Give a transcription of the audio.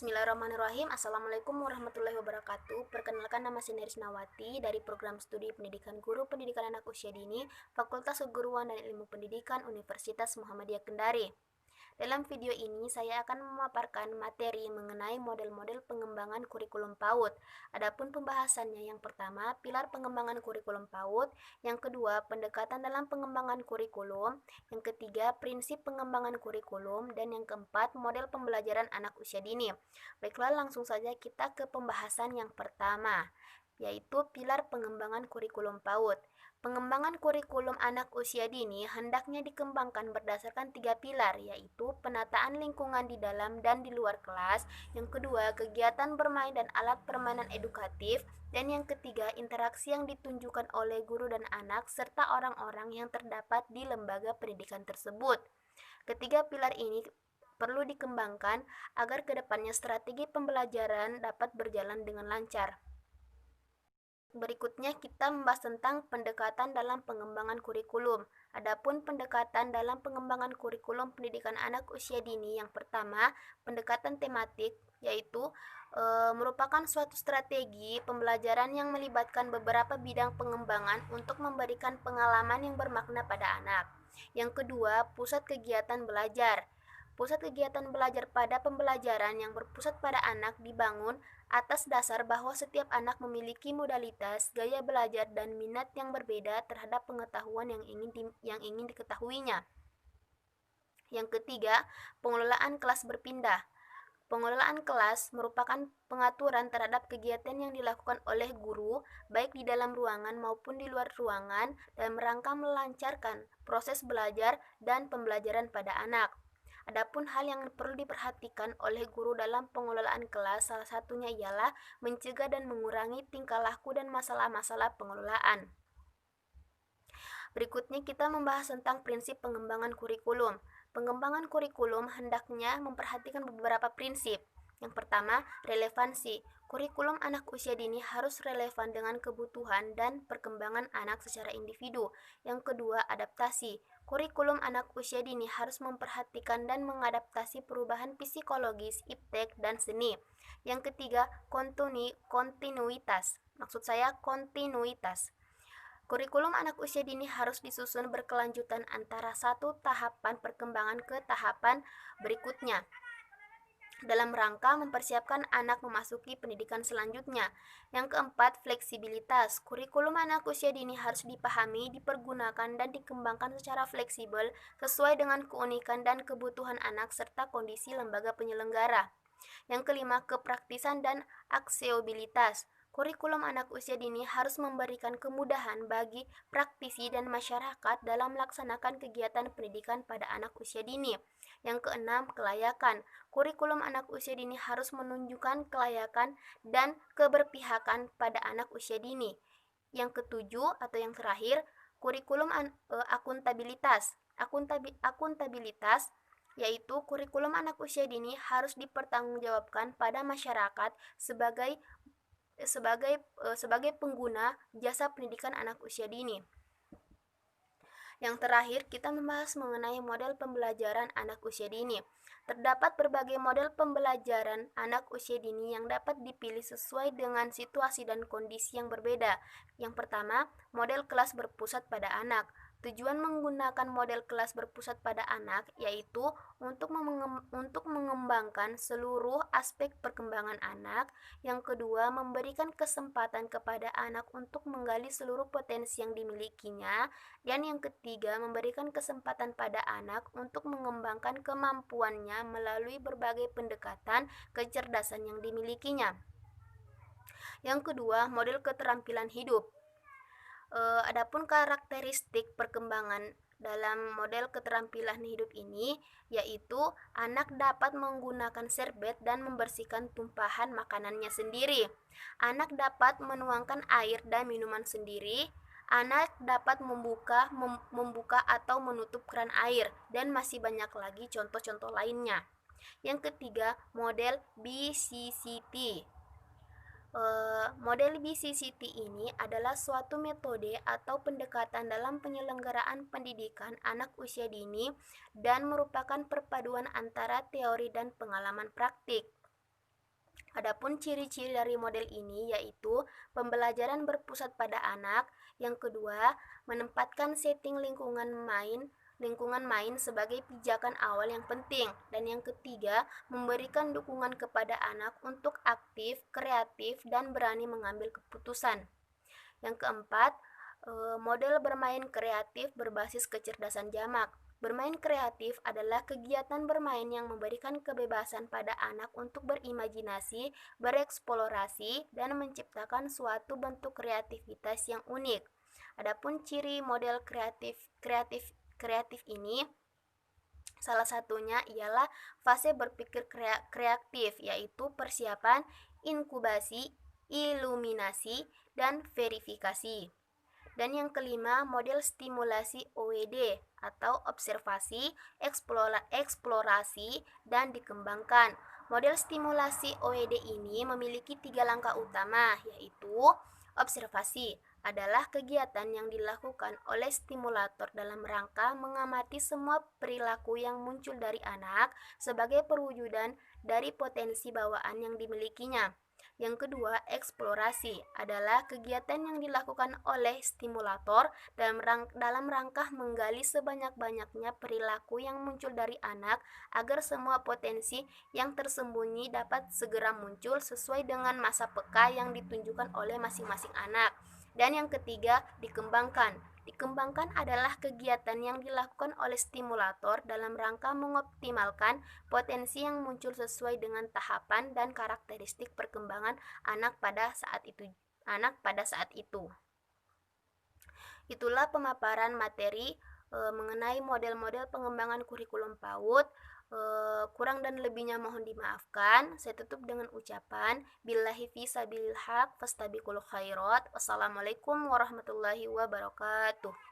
Bismillahirrahmanirrahim. Assalamualaikum warahmatullahi wabarakatuh. Perkenalkan, nama saya Nerisnawati dari Program Studi Pendidikan Guru Pendidikan Anak Usia Dini, Fakultas Keguruan dan Ilmu Pendidikan Universitas Muhammadiyah Kendari. Dalam video ini, saya akan memaparkan materi mengenai model-model pengembangan kurikulum PAUD. Adapun pembahasannya, yang pertama, pilar pengembangan kurikulum PAUD, yang kedua, pendekatan dalam pengembangan kurikulum, yang ketiga, prinsip pengembangan kurikulum, dan yang keempat, model pembelajaran anak usia dini. Baiklah, langsung saja kita ke pembahasan yang pertama, yaitu pilar pengembangan kurikulum PAUD. Pengembangan kurikulum anak usia dini hendaknya dikembangkan berdasarkan 3 pilar, yaitu penataan lingkungan di dalam dan di luar kelas, yang kedua, kegiatan bermain dan alat permainan edukatif, dan yang ketiga, interaksi yang ditunjukkan oleh guru dan anak serta orang-orang yang terdapat di lembaga pendidikan tersebut. Ketiga pilar ini perlu dikembangkan agar kedepannya strategi pembelajaran dapat berjalan dengan lancar. Berikutnya kita membahas tentang pendekatan dalam pengembangan kurikulum. Adapun pendekatan dalam pengembangan kurikulum pendidikan anak usia dini, yang pertama, pendekatan tematik, yaitu merupakan suatu strategi pembelajaran yang melibatkan beberapa bidang pengembangan untuk memberikan pengalaman yang bermakna pada anak. Yang kedua, pusat kegiatan belajar. Pusat kegiatan belajar pada pembelajaran yang berpusat pada anak dibangun atas dasar bahwa setiap anak memiliki modalitas, gaya belajar, dan minat yang berbeda terhadap pengetahuan yang ingin diketahuinya. Yang ketiga, pengelolaan kelas berpindah. Pengelolaan kelas merupakan pengaturan terhadap kegiatan yang dilakukan oleh guru, baik di dalam ruangan maupun di luar ruangan, dalam rangka melancarkan proses belajar dan pembelajaran pada anak. Adapun hal yang perlu diperhatikan oleh guru dalam pengelolaan kelas, salah satunya ialah mencegah dan mengurangi tingkah laku dan masalah-masalah pengelolaan. Berikutnya kita membahas tentang prinsip pengembangan kurikulum. Pengembangan kurikulum hendaknya memperhatikan beberapa prinsip. Yang pertama, relevansi. Kurikulum anak usia dini harus relevan dengan kebutuhan dan perkembangan anak secara individu. Yang kedua, adaptasi. Kurikulum anak usia dini harus memperhatikan dan mengadaptasi perubahan psikologis, iptek, dan seni. Yang ketiga, kontinuitas. Maksud saya kontinuitas. Kurikulum anak usia dini harus disusun berkelanjutan antara satu tahapan perkembangan ke tahapan berikutnya, dalam rangka mempersiapkan anak memasuki pendidikan selanjutnya. Yang keempat, fleksibilitas. Kurikulum anak usia dini harus dipahami, dipergunakan, dan dikembangkan secara fleksibel sesuai dengan keunikan dan kebutuhan anak serta kondisi lembaga penyelenggara. Yang kelima, kepraktisan dan aksesibilitas. Kurikulum anak usia dini harus memberikan kemudahan bagi praktisi dan masyarakat dalam melaksanakan kegiatan pendidikan pada anak usia dini. Yang keenam, kelayakan. Kurikulum anak usia dini harus menunjukkan kelayakan dan keberpihakan pada anak usia dini. Yang ketujuh atau yang terakhir, kurikulum akuntabilitas. Akuntabilitas yaitu kurikulum anak usia dini harus dipertanggungjawabkan pada masyarakat sebagai pengguna jasa pendidikan anak usia dini. Yang terakhir, kita membahas mengenai model pembelajaran anak usia dini. Terdapat berbagai model pembelajaran anak usia dini yang dapat dipilih sesuai dengan situasi dan kondisi yang berbeda. Yang pertama, model kelas berpusat pada anak. Tujuan menggunakan model kelas berpusat pada anak yaitu untuk mengembangkan seluruh aspek perkembangan anak. Yang kedua, memberikan kesempatan kepada anak untuk menggali seluruh potensi yang dimilikinya. Dan yang ketiga, memberikan kesempatan pada anak untuk mengembangkan kemampuannya melalui berbagai pendekatan kecerdasan yang dimilikinya. Yang kedua, model keterampilan hidup. Adapun karakteristik perkembangan dalam model keterampilan hidup ini yaitu anak dapat menggunakan serbet dan membersihkan tumpahan makanannya sendiri. Anak dapat menuangkan air dan minuman sendiri. Anak dapat membuka atau menutup keran air, dan masih banyak lagi contoh-contoh lainnya. Yang ketiga, model BCCT. Model BCCT ini adalah suatu metode atau pendekatan dalam penyelenggaraan pendidikan anak usia dini dan merupakan perpaduan antara teori dan pengalaman praktik. Adapun ciri-ciri dari model ini yaitu pembelajaran berpusat pada anak, yang kedua, menempatkan setting lingkungan main sebagai pijakan awal yang penting, dan yang ketiga, memberikan dukungan kepada anak untuk aktif, kreatif, dan berani mengambil keputusan. Yang keempat, model bermain kreatif berbasis kecerdasan jamak. Bermain kreatif adalah kegiatan bermain yang memberikan kebebasan pada anak untuk berimajinasi, bereksplorasi, dan menciptakan suatu bentuk kreativitas yang unik. Adapun ciri model kreatif ini, salah satunya ialah fase berpikir kreatif, yaitu persiapan, inkubasi, iluminasi, dan verifikasi. Dan yang kelima, model stimulasi OWD atau observasi, eksplorasi, dan dikembangkan. Model stimulasi OWD ini memiliki 3 langkah utama, yaitu observasi adalah kegiatan yang dilakukan oleh stimulator dalam rangka mengamati semua perilaku yang muncul dari anak sebagai perwujudan dari potensi bawaan yang dimilikinya. Yang kedua, eksplorasi adalah kegiatan yang dilakukan oleh stimulator dalam rangka menggali sebanyak-banyaknya perilaku yang muncul dari anak agar semua potensi yang tersembunyi dapat segera muncul sesuai dengan masa peka yang ditunjukkan oleh masing-masing anak. Dan yang ketiga, dikembangkan. Dikembangkan adalah kegiatan yang dilakukan oleh stimulator dalam rangka mengoptimalkan potensi yang muncul sesuai dengan tahapan dan karakteristik perkembangan anak pada saat itu. Itulah pemaparan materi mengenai model-model pengembangan kurikulum PAUD. Kurang dan lebihnya mohon dimaafkan. Saya tutup dengan ucapan billahi fi sabilil haq fastabiqul khairat. Wassalamualaikum warahmatullahi wabarakatuh.